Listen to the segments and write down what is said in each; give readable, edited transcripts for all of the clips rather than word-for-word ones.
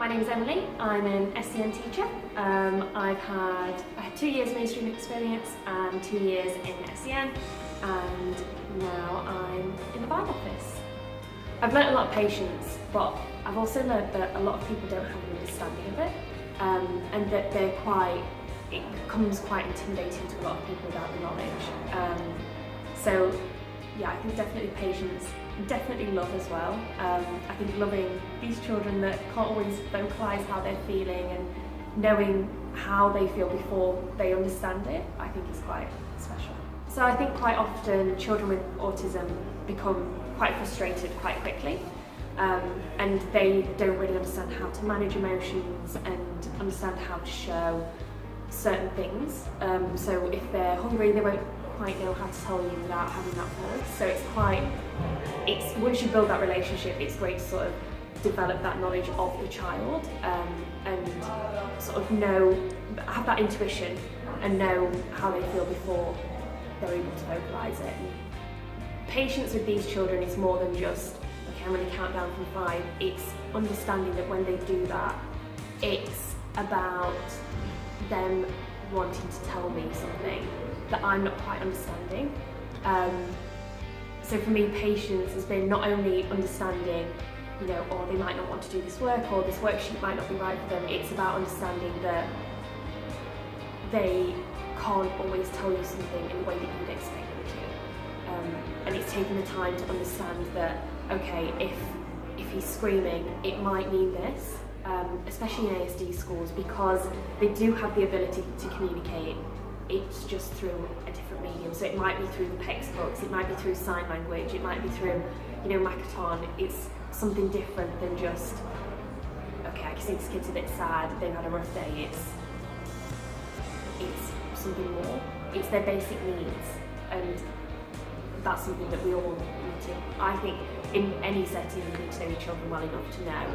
My name is Emily. I'm an SEN teacher. I had 2 years mainstream experience and 2 years in SEN, and now I'm in the Vibe office. I've learnt a lot of patience, but I've also learnt that a lot of people don't have an understanding of it, and that it becomes quite intimidating to a lot of people without the knowledge. So yeah, I think definitely patience, definitely love as well. I think loving these children that can't always vocalise how they're feeling and knowing how they feel before they understand it, I think is quite special. So I think quite often children with autism become quite frustrated quite quickly, and they don't really understand how to manage emotions and understand how to show certain things. So if they're hungry, they won't quite know how to tell you without having that voice. So it's once you build that relationship, it's great to sort of develop that knowledge of the child, and sort of have that intuition and know how they feel before they're able to vocalise it. And patience with these children is more than just, okay, I'm going to count down from 5. It's understanding that when they do that, it's about them wanting to tell me something that I'm not quite understanding. So for me, patience has been not only understanding, or they might not want to do this work, or this worksheet might not be right for them. It's about understanding that they can't always tell you something in the way that you'd expect them to. And it's taking the time to understand that, okay, if he's screaming, it might mean this, especially in ASD schools, because they do have the ability to communicate. It's just through a different medium. So it might be through the textbooks, it might be through sign language, it might be through, Makaton. It's something different than just, okay, I can see this kid's a bit sad, they've had a rough day. It's something more. It's their basic needs, and that's something that we all need to. I think in any setting you need to know your children well enough to know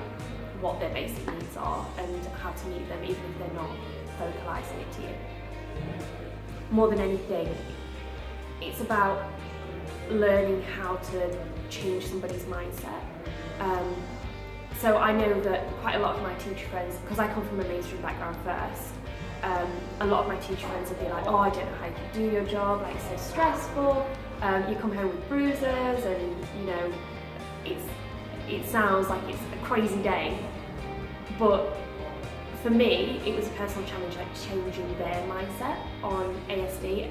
what their basic needs are and how to meet them, even if they're not vocalising it to you. More than anything, it's about learning how to change somebody's mindset. So I know that quite a lot of my teacher friends, because I come from a mainstream background first, a lot of my teacher friends would be like, oh, I don't know how you can do your job, like it's so stressful, you come home with bruises, and it sounds like it's a crazy day. But for me, it was a personal challenge, like changing their mindset on ASD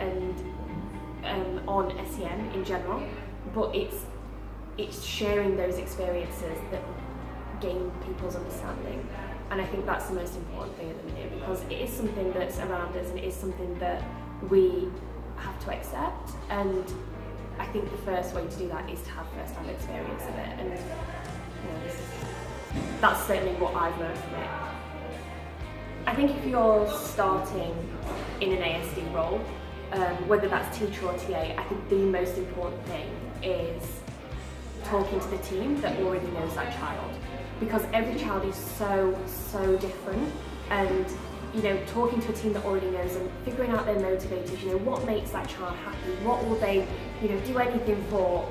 and on SEN in general. But it's sharing those experiences that gain people's understanding, and I think that's the most important thing at the minute, because it is something that's around us and it is something that we have to accept. And I think the first way to do that is to have first-hand experience of it, and that's certainly what I've learned from it. I think if you're starting in an ASD role, whether that's teacher or TA, I think the most important thing is talking to the team that already knows that child, because every child is so different, and talking to a team that already knows them, figuring out their motivators, what makes that child happy, what will they do anything for,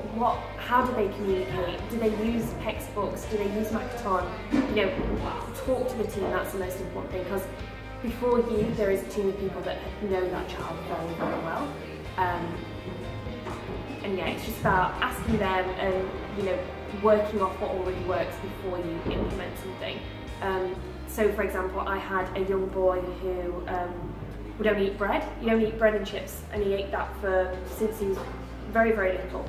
how do they communicate, do they use textbooks, do they use Makaton, talk to the team. That's the most important thing, because before you there is a team of people that know that child very, very well, and yeah, it's just about asking them and working off what already works before you implement something. So for example, I had a young boy who would only eat bread. He'd only eat bread and chips, and he ate that since he was very, very little.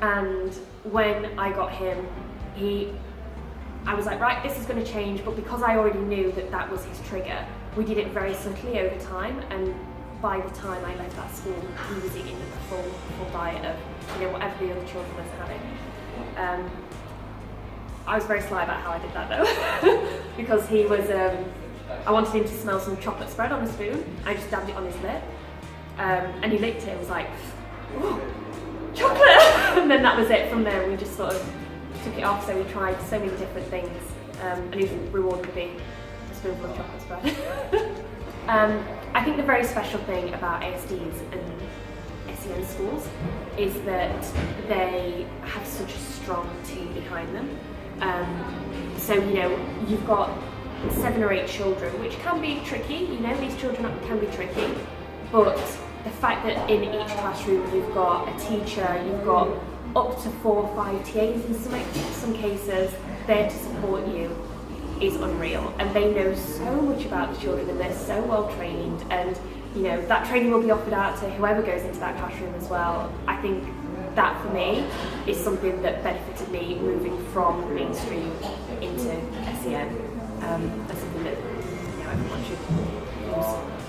And when I got him, I was like, right, this is going to change, but because I already knew that was his trigger, we did it very subtly over time, and by the time I left that school, he was eating a full diet of whatever the other children was having. I was very sly about how I did that though, because he was, I wanted him to smell some chocolate spread on a spoon. I just dabbed it on his lip, and he licked it and was like, oh, chocolate! And then that was it. From there we just sort of took it off, so we tried so many different things, and he was rewarded with a spoonful of chocolate spread. I think the very special thing about ASDs and SEN schools is that they have such a strong team behind them. So, you know, you've got 7 or 8 children, which can be tricky, you know, these children can be tricky, but the fact that in each classroom you've got a teacher, you've got up to 4 or 5 TAs in some cases there to support you is unreal, and they know so much about the children and they're so well trained, and you know that training will be offered out to whoever goes into that classroom as well. I think that for me is something that benefited me moving from mainstream into SEN. That's something that, you know, everyone should use.